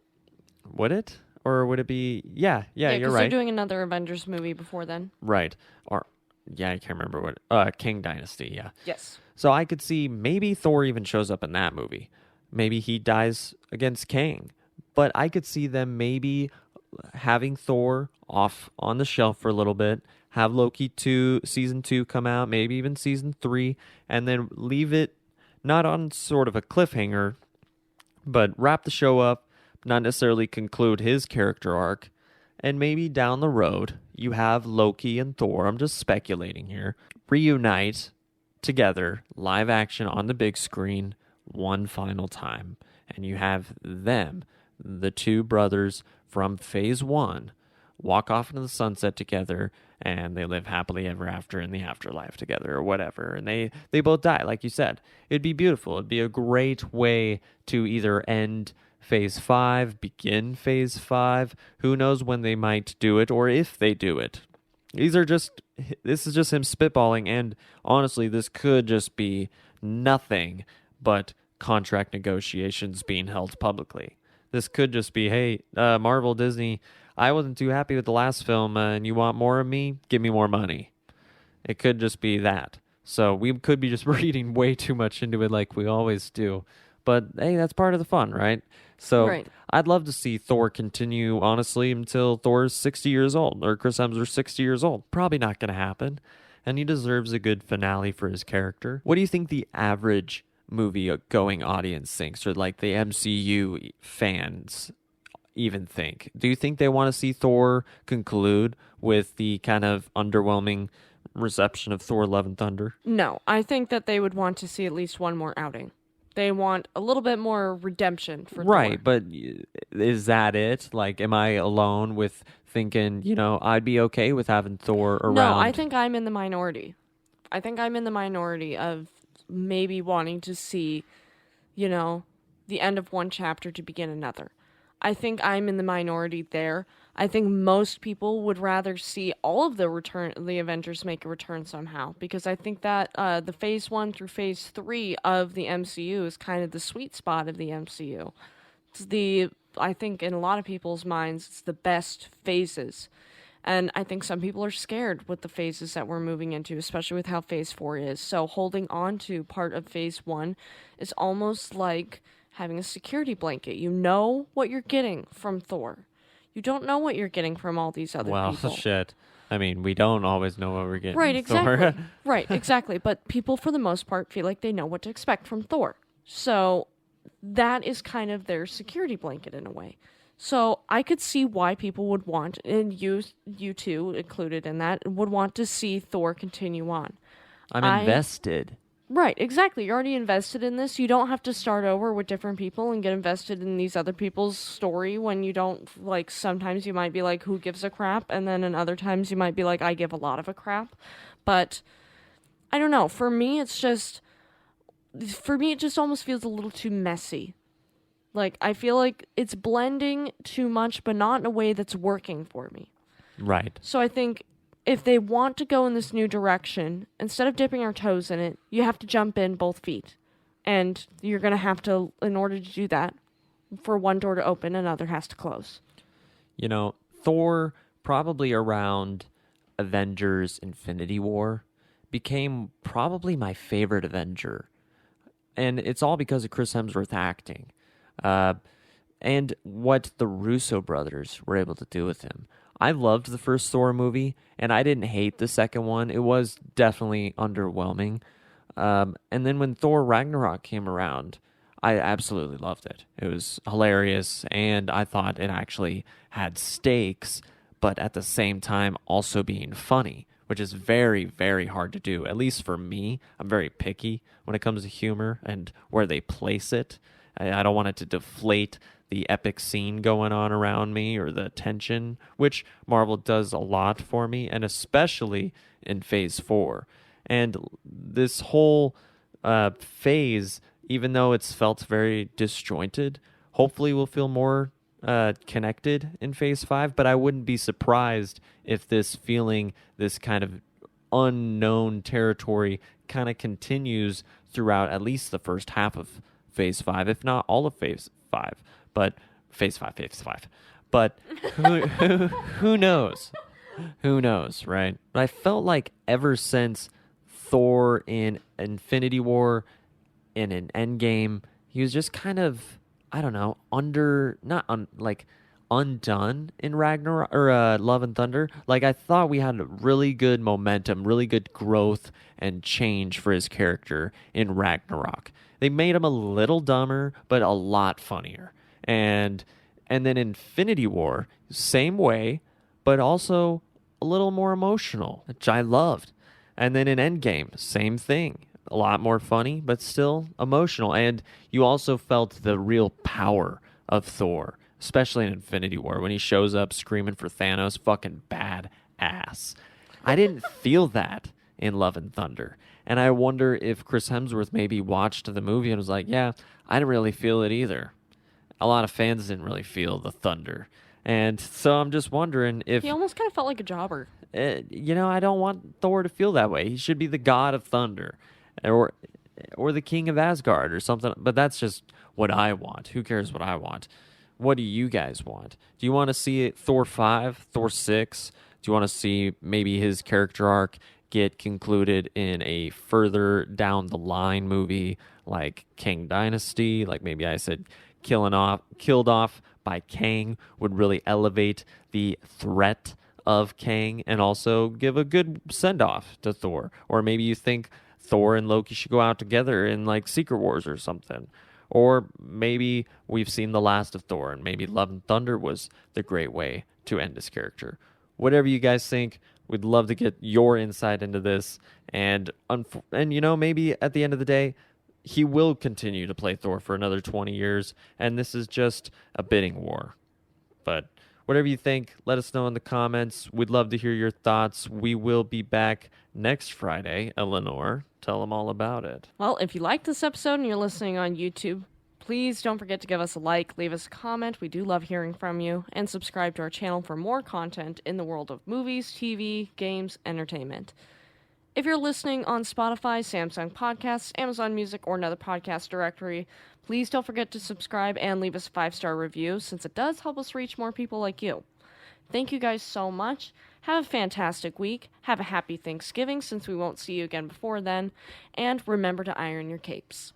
would it? Or would it be... Yeah, you're right. They're doing another Avengers movie before then. Right. Or, yeah, I can't remember what... King Dynasty, yeah. Yes. So I could see maybe Thor even shows up in that movie. Maybe he dies against Kang. But I could see them maybe having Thor off on the shelf for a little bit, have Loki Season 2 come out, maybe even Season 3, and then leave it not on sort of a cliffhanger, but wrap the show up, not necessarily conclude his character arc, and maybe down the road you have Loki and Thor, I'm just speculating here, reunite together, live action on the big screen, one final time. And you have them, the two brothers from Phase 1, walk off into the sunset together, and they live happily ever after in the afterlife together or whatever. And they both die, like you said. It'd be beautiful. It'd be a great way to either end Phase 5, begin Phase 5. Who knows when they might do it or if they do it. This is just him spitballing, and honestly, this could just be nothing but contract negotiations being held publicly. This could just be, hey, Marvel, Disney, I wasn't too happy with the last film, and you want more of me? Give me more money. It could just be that. So we could be just reading way too much into it like we always do. But, hey, that's part of the fun, right? So Right. I'd love to see Thor continue, honestly, until Thor's 60 years old, or Chris Hemsworth's 60 years old. Probably not going to happen. And he deserves a good finale for his character. What do you think the average movie-going audience thinks, or like the MCU fans even think? Do you think they want to see Thor conclude with the kind of underwhelming reception of Thor Love and Thunder? No, I think that they would want to see at least one more outing. They want a little bit more redemption for Right, Thor. but is that it? Like, am I alone with thinking, I'd be okay with having Thor around? No, I think I'm in the minority. I think I'm in the minority of maybe wanting to see, the end of one chapter to begin another. I think I'm in the minority there. I think most people would rather see all of the Avengers make a return somehow, because I think that the Phase 1 through Phase 3 of the MCU is kind of the sweet spot of the MCU. I think in a lot of people's minds, it's the best phases. And I think some people are scared with the phases that we're moving into, especially with how Phase 4 is. So holding on to part of Phase 1 is almost like having a security blanket. You know what you're getting from Thor. You don't know what you're getting from all these other people. Well, shit. I mean, we don't always know what we're getting. Right, exactly. Thor. Right, exactly. But people, for the most part, feel like they know what to expect from Thor. So that is kind of their security blanket in a way. So I could see why people would want, and you too included in that, would want to see Thor continue on. I'm invested. Right, exactly. You're already invested in this. You don't have to start over with different people and get invested in these other people's story when you don't, like, sometimes you might be like, who gives a crap? And then in other times you might be like, I give a lot of a crap. But, I don't know. For me, it just almost feels a little too messy. Like, I feel like it's blending too much, but not in a way that's working for me. Right. So I think if they want to go in this new direction, instead of dipping our toes in it, you have to jump in both feet. And you're going to have to, in order to do that, for one door to open, another has to close. Thor, probably around Avengers Infinity War, became probably my favorite Avenger. And it's all because of Chris Hemsworth acting. And what the Russo brothers were able to do with him. I loved the first Thor movie, and I didn't hate the second one. It was definitely underwhelming. And then when Thor Ragnarok came around, I absolutely loved it. It was hilarious, and I thought it actually had stakes, but at the same time also being funny, which is very, very hard to do, at least for me. I'm very picky when it comes to humor and where they place it. I don't want it to deflate the epic scene going on around me or the tension, which Marvel does a lot for me, and especially in Phase 4. And this whole phase, even though it's felt very disjointed, hopefully we'll feel more connected in Phase 5, but I wouldn't be surprised if this kind of unknown territory kind of continues throughout at least the first half of Phase 5, if not all of Phase 5. But Phase 5. But who knows? Who knows, right? But I felt like ever since Thor in Infinity War and in Endgame, he was just kind of, I don't know, undone in Ragnarok or Love and Thunder. Like, I thought we had really good momentum, really good growth and change for his character in Ragnarok. They made him a little dumber, but a lot funnier. And then Infinity War, same way, but also a little more emotional, which I loved. And then in Endgame, same thing. A lot more funny, but still emotional. And you also felt the real power of Thor, especially in Infinity War when he shows up screaming for Thanos, fucking bad ass. I didn't feel that in Love and Thunder. And I wonder if Chris Hemsworth maybe watched the movie and was like, yeah, I didn't really feel it either. A lot of fans didn't really feel the thunder. And so I'm just wondering if... He almost kind of felt like a jobber. I don't want Thor to feel that way. He should be the god of thunder. Or the king of Asgard or something. But that's just what I want. Who cares what I want? What do you guys want? Do you want to see Thor 5, Thor 6? Do you want to see maybe his character arc get concluded in a further down the line movie like Kang Dynasty? Like maybe I said killed off by Kang would really elevate the threat of Kang and also give a good send-off to Thor. Or maybe you think Thor and Loki should go out together in like Secret Wars or something. Or maybe we've seen the last of Thor and maybe Love and Thunder was the great way to end his character. Whatever you guys think, we'd love to get your insight into this. And maybe at the end of the day, he will continue to play Thor for another 20 years, and this is just a bidding war. But whatever you think, let us know in the comments. We'd love to hear your thoughts. We will be back next Friday. Eleanor, tell them all about it. Well, if you liked this episode and you're listening on YouTube, please don't forget to give us a like, leave us a comment. We do love hearing from you, and subscribe to our channel for more content in the world of movies, TV, games, entertainment. If you're listening on Spotify, Samsung Podcasts, Amazon Music, or another podcast directory, please don't forget to subscribe and leave us a 5-star review, since it does help us reach more people like you. Thank you guys so much. Have a fantastic week. Have a happy Thanksgiving, since we won't see you again before then. And remember to iron your capes.